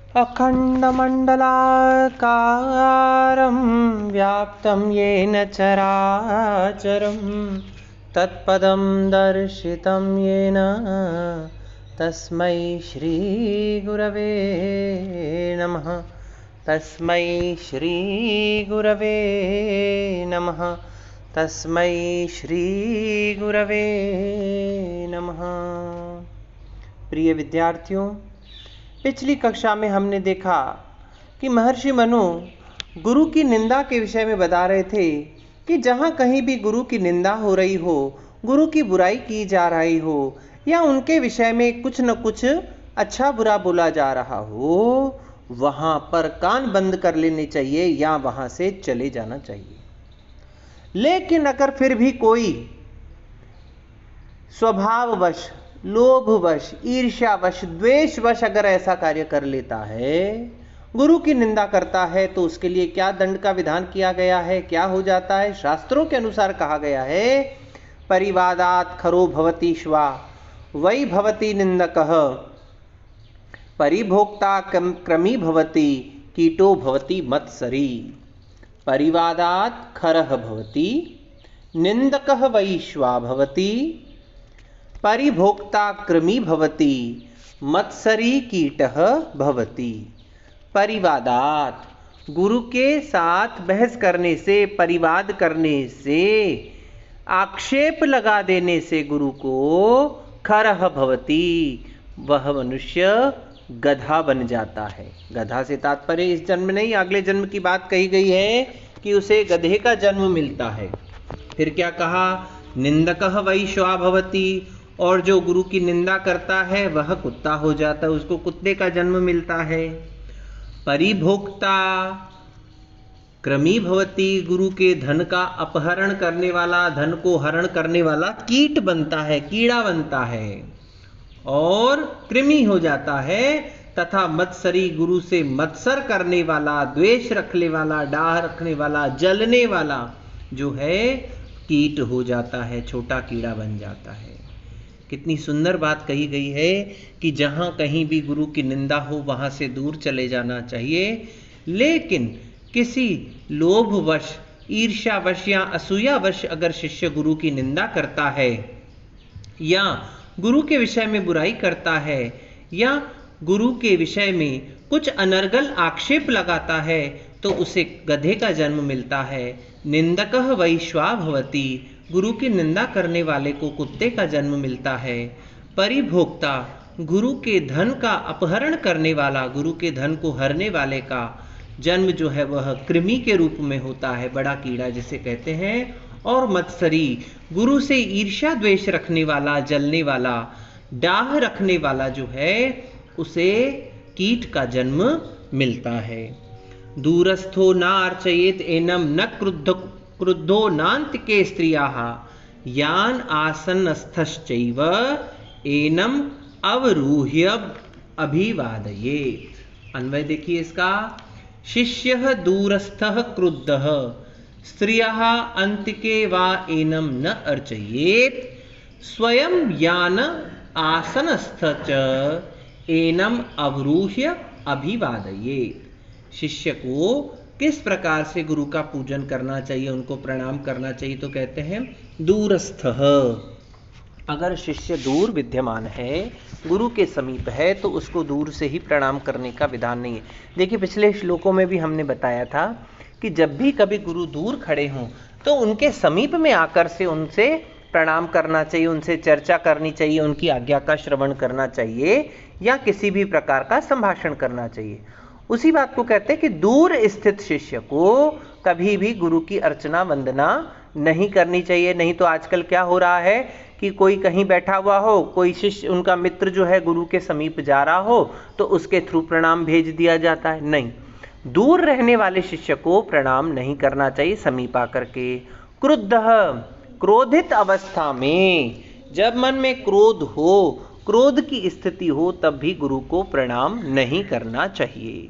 अखण्डमण्डलाकारं व्याप्तं येन चराचरं तत्पदं दर्शितं येन तस्मै श्रीगुरवे नमः। तस्मै श्रीगुरवे नमः। तस्मै श्रीगुरवे नमः। प्रिय विद्यार्थियों, पिछली कक्षा में हमने देखा कि महर्षि मनु गुरु की निंदा के विषय में बता रहे थे कि जहाँ कहीं भी गुरु की निंदा हो रही हो, गुरु की बुराई की जा रही हो, या उनके विषय में कुछ न कुछ अच्छा बुरा बोला जा रहा हो, वहाँ पर कान बंद कर लेने चाहिए या वहाँ से चले जाना चाहिए। लेकिन अगर फिर भी कोई स्वभाववश, लोभवश, ईर्ष्यावश, द्वेषवश अगर ऐसा कार्य कर लेता है, गुरु की निंदा करता है, तो उसके लिए क्या दंड का विधान किया गया है, क्या हो जाता है? शास्त्रों के अनुसार कहा गया है, परिवादात खरो भवति श्वा वै भवति निंदकः परिभोक्ता क्रमी भवति कीटो भवति मत्सरी। परिवादात खरः भवति निंदकः वै श्वा भवति परिभोक्ता क्रमी भवति मत्सरी कीटः भवति। परिवादात, गुरु के साथ बहस करने से, परिवाद करने से, आक्षेप लगा देने से गुरु को खरः भवति, वह मनुष्य गधा बन जाता है। गधा से तात्पर्य इस जन्म नहीं, अगले जन्म की बात कही गई है कि उसे गधे का जन्म मिलता है। फिर क्या कहा? निंदकः वै श्वा भवति, और जो गुरु की निंदा करता है वह कुत्ता हो जाता है, उसको कुत्ते का जन्म मिलता है। परिभोक्ता क्रमी भवति, गुरु के धन का अपहरण करने वाला, धन को हरण करने वाला कीट बनता है, कीड़ा बनता है और कृमि हो जाता है। तथा मत्सरी, गुरु से मत्सर करने वाला, द्वेष रखने वाला, डाह रखने वाला, जलने वाला जो है कीट हो जाता है, छोटा कीड़ा बन जाता है। कितनी सुंदर बात कही गई है कि जहाँ कहीं भी गुरु की निंदा हो वहाँ से दूर चले जाना चाहिए। लेकिन किसी लोभवश, ईर्ष्यावश या असूयावश अगर शिष्य गुरु की निंदा करता है या गुरु के विषय में बुराई करता है या गुरु के विषय में कुछ अनर्गल आक्षेप लगाता है, तो उसे गधे का जन्म मिलता है। निंदकः वै श्वा भवति, गुरु की निंदा करने वाले को कुत्ते का जन्म मिलता है। परिभोक्ता, गुरु के धन का अपहरण करने वाला, गुरु के धन को हरने वाले का जन्म जो है वह कृमि के रूप में होता है, बड़ा कीड़ा जिसे कहते हैं। और मत्सरी, गुरु से ईर्ष्या द्वेष रखने वाला, जलने वाला, डाह रखने वाला जो है उसे कीट का जन्म मिलता है। दूरस्थो न अर्चयेत एनम न क्रुद्धो नान्तिके स्त्रियाः यान आसनस्थश्चैव एनम अवरूह्य अभिवादयेत्। अन्वय देखिए इसका। शिष्यः दूरस्थः क्रुद्धः स्त्रियः अन्तिके वा एनम न अर्चयेत् स्वयं यान आसनस्थ च एनम अवरूह्य अभिवादयेत्। शिष्य को किस प्रकार से गुरु का पूजन करना चाहिए, उनको प्रणाम करना चाहिए, तो कहते हैं दूरस्थः। अगर शिष्य दूर विद्यमान है, गुरु के समीप है, तो उसको दूर से ही प्रणाम करने का विधान नहीं है। देखिए पिछले श्लोकों में भी हमने बताया था कि जब भी कभी गुरु दूर खड़े हों तो उनके समीप में आकर से उनसे प्रणाम करना चाहिए, उनसे चर्चा करनी चाहिए, उनकी आज्ञा का श्रवण करना चाहिए या किसी भी प्रकार का संभाषण करना चाहिए। उसी बात को कहते हैं कि दूर स्थित शिष्य को कभी भी गुरु की अर्चना वंदना नहीं करनी चाहिए। नहीं तो आजकल क्या हो रहा है कि कोई कहीं बैठा हुआ हो, कोई शिष्य, उनका मित्र जो है गुरु के समीप जा रहा हो तो उसके थ्रू प्रणाम भेज दिया जाता है। नहीं, दूर रहने वाले शिष्य को प्रणाम नहीं करना चाहिए, समीप आकर के। क्रुद्धः, क्रोधित अवस्था में, जब मन में क्रोध हो, क्रोध की स्थिति हो, तब भी गुरु को प्रणाम नहीं करना चाहिए।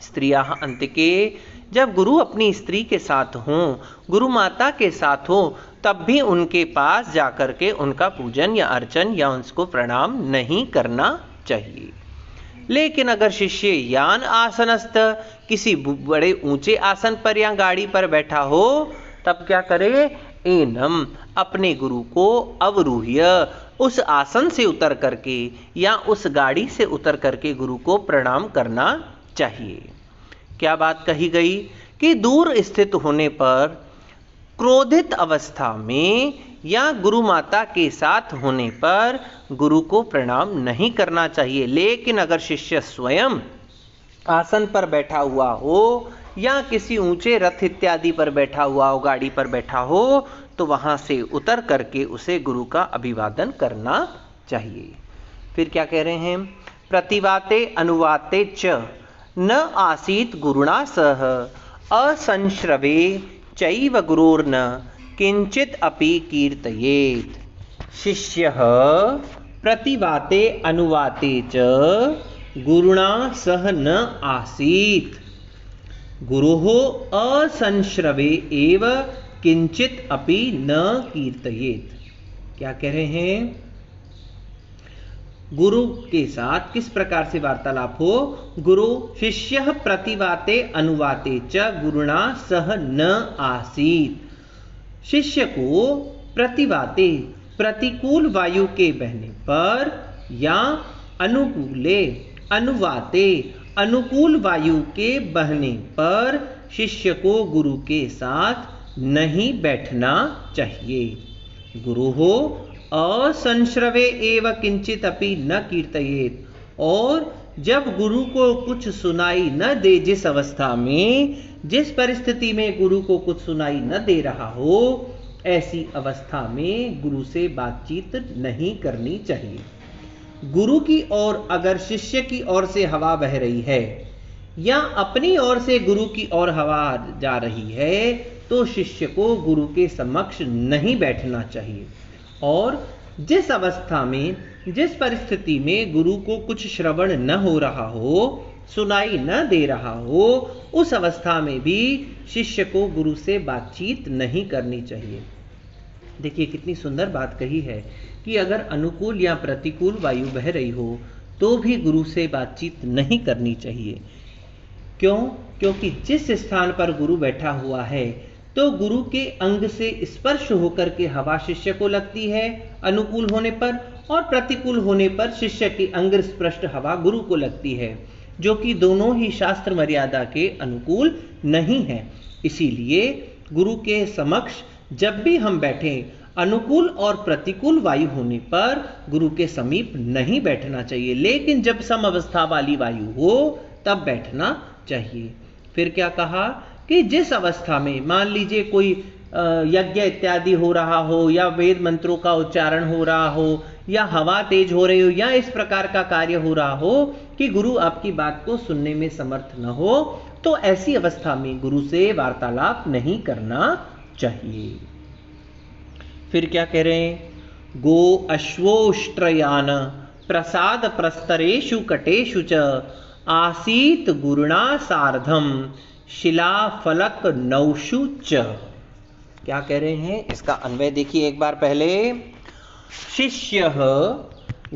स्त्रियाः अंतिके, जब गुरु अपनी स्त्री के साथ हों, गुरु माता के साथ हों, तब भी उनके पास जाकर के उनका पूजन या अर्चन या उनको प्रणाम नहीं करना चाहिए। लेकिन अगर शिष्य यान आसनस्थ किसी बड़े ऊंचे आसन पर या गाड़ी पर बैठा हो तब क्या करे? एनम अपने गुरु को अवरूह्य उस आसन से उतर करके या उस गाड़ी से उतर करके गुरु को प्रणाम करना चाहिए। क्या बात कही गई कि दूर स्थित होने पर, क्रोधित अवस्था में या गुरु माता के साथ होने पर गुरु को प्रणाम नहीं करना चाहिए। लेकिन अगर शिष्य स्वयं आसन पर बैठा हुआ हो या किसी ऊंचे रथ इत्यादि पर बैठा हुआ हो, गाड़ी पर बैठा हो, तो वहां से उतर करके उसे गुरु का अभिवादन करना चाहिए। फिर क्या कह रहे हैं? प्रतिवाते अनुवाते च न आसीत गुरुणा सह असंश्रवे चैव गुरोर्न किंचित अपि कीर्तयेत्। शिष्यः प्रतिवाते अनुवाते च गुरुणा सह न आसीत् गुरोः असंश्रवे एव किंचित अपि न कीर्तयेत्। क्या कह रहे हैं? गुरु के साथ किस प्रकार से वार्तालाप हो? गुरु शिष्य प्रतिवाते अनुवाते च गुरुणा सह न आसीत। शिष्य को प्रतिवाते प्रतिकूल वायु के बहने पर या अनुकूले अनुवाते अनुकूल वायु के बहने पर शिष्य को गुरु के साथ नहीं बैठना चाहिए। गुरु हो असंश्रवे एव किंचित अपि न कीर्तयेत्। और जब गुरु को कुछ सुनाई न दे, जिस अवस्था में, जिस परिस्थिति में गुरु को कुछ सुनाई न दे रहा हो, ऐसी अवस्था में गुरु से बातचीत नहीं करनी चाहिए। गुरु की ओर अगर शिष्य की ओर से हवा बह रही है या अपनी ओर से गुरु की ओर हवा जा रही है तो शिष्य को गुरु के समक्ष नहीं बैठना चाहिए। और जिस अवस्था में, जिस परिस्थिति में गुरु को कुछ श्रवण न हो रहा हो, सुनाई न दे रहा हो, उस अवस्था में भी शिष्य को गुरु से बातचीत नहीं करनी चाहिए। देखिए कितनी सुंदर बात कही है कि अगर अनुकूल या प्रतिकूल वायु बह रही हो तो भी गुरु से बातचीत नहीं करनी चाहिए। क्यों? क्योंकि जिस स्थान पर गुरु बैठा हुआ है तो गुरु के अंग से स्पर्श होकर के हवा शिष्य को लगती है अनुकूल होने पर, और प्रतिकूल होने पर शिष्य की अंग स्पृष्ट हवा गुरु को लगती है, जो कि दोनों ही शास्त्र मर्यादा के अनुकूल नहीं है। इसीलिए गुरु के समक्ष जब भी हम बैठें, अनुकूल और प्रतिकूल वायु होने पर गुरु के समीप नहीं बैठना चाहिए, लेकिन जब समअवस्था वाली वायु हो तब बैठना चाहिए। फिर क्या कहा कि जिस अवस्था में, मान लीजिए कोई यज्ञ इत्यादि हो रहा हो या वेद मंत्रों का उच्चारण हो रहा हो या हवा तेज हो रही हो या इस प्रकार का कार्य हो रहा हो कि गुरु आपकी बात को सुनने में समर्थ न हो, तो ऐसी अवस्था में गुरु से वार्तालाप नहीं करना चाहिए। फिर क्या कह रहे हैं? गो अश्वोष्ट्रयान प्रसाद प्रस्तरेषु कटेषु च आसीत गुरुणा सार्धम शिला फलक नौषु च। क्या कह रहे हैं? इसका अन्वय देखिए एक बार पहले। शिष्य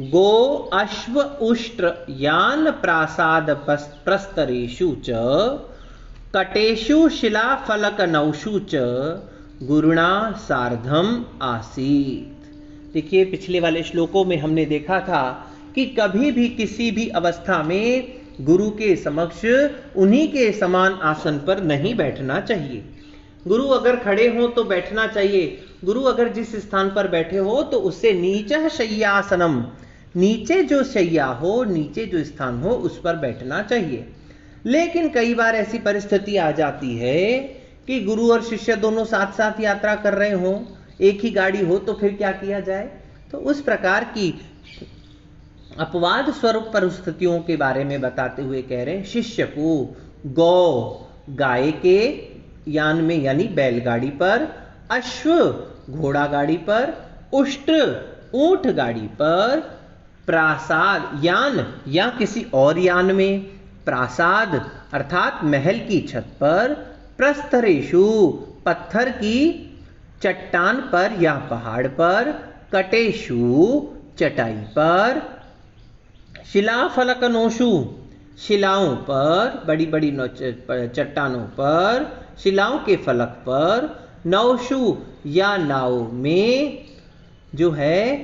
गो अश्व उष्ट्र यान प्रासाद प्रस्तरेषु च कटेषु शिला फलक नौषु च गुरुणा सार्धम आसीत। देखिए पिछले वाले श्लोकों में हमने देखा था कि कभी भी किसी भी अवस्था में गुरु के समक्ष उन्हीं के समान आसन पर नहीं बैठना चाहिए। गुरु अगर खड़े हो तो बैठना चाहिए, गुरु अगर जिस स्थान पर बैठे हो तो उससे नीचा शय्यासनम, नीचे जो शैया हो, नीचे जो स्थान हो उस पर बैठना चाहिए। लेकिन कई बार ऐसी परिस्थिति आ जाती है कि गुरु और शिष्य दोनों साथ साथ यात्रा कर रहे हो, एक ही गाड़ी हो, तो फिर क्या किया जाए? तो उस प्रकार की अपवाद स्वरूप परिस्थितियों के बारे में बताते हुए कह रहे हैं शिष्य को गौ गाय के यान में यानी बैलगाड़ी पर, अश्व घोड़ा गाड़ी पर, उष्ट्र ऊंट गाड़ी पर, प्रासाद यान या किसी और यान में, प्रासाद अर्थात महल की छत पर, प्रस्तरेषु पत्थर की चट्टान पर या पहाड़ पर, कटेषु चटाई पर, शिलाफलकनोषु, शिलाओं पर, बड़ी बड़ी चट्टानों पर, शिलाओं के फलक पर, नौशु या नाव में, जो है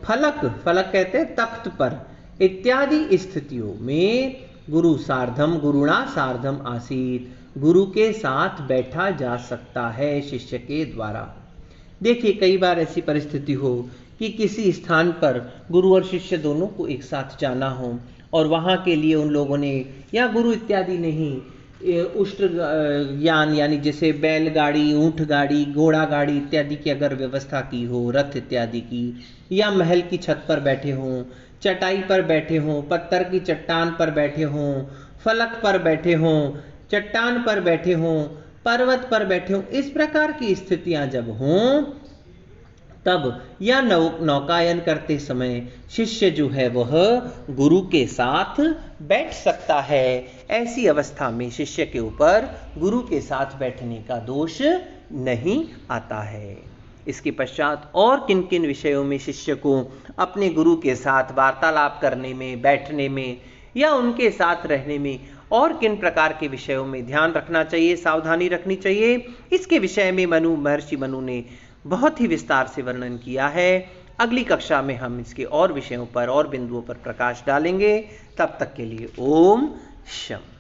फलक, फलक कहते हैं तख्त पर, इत्यादि स्थितियों में गुरु सार्धम, गुरुणा सार्धम आसीत, गुरु के साथ बैठा जा सकता है शिष्य के द्वारा। देखिए कई बार ऐसी परिस्थिति हो कि किसी स्थान पर गुरु और शिष्य दोनों को एक साथ जाना हो और वहाँ के लिए उन लोगों ने, या गुरु इत्यादि नहीं, उष्ट्र यान यानी जैसे बैलगाड़ी, ऊंट गाड़ी, घोड़ा गाड़ी इत्यादि की अगर व्यवस्था की हो, रथ इत्यादि की, या महल की छत पर बैठे हों, चटाई पर बैठे हों, पत्थर की चट्टान पर बैठे हों, फलक पर बैठे हों, चट्टान पर बैठे हों, पर्वत पर बैठे हों, इस प्रकार की स्थितियां जब हों तब या नौकायन करते समय शिष्य जो है वह गुरु के साथ बैठ सकता है। ऐसी अवस्था में शिष्य के ऊपर गुरु के साथ बैठने का दोष नहीं आता है। इसके पश्चात और किन किन विषयों में शिष्य को अपने गुरु के साथ वार्तालाप करने में, बैठने में या उनके साथ रहने में और किन प्रकार के विषयों में ध्यान रखना चाहिए, सावधानी रखनी चाहिए, इसके विषय में महर्षि मनु ने बहुत ही विस्तार से वर्णन किया है। अगली कक्षा में हम इसके और विषयों पर और बिंदुओं पर प्रकाश डालेंगे। तब तक के लिए ओम शम।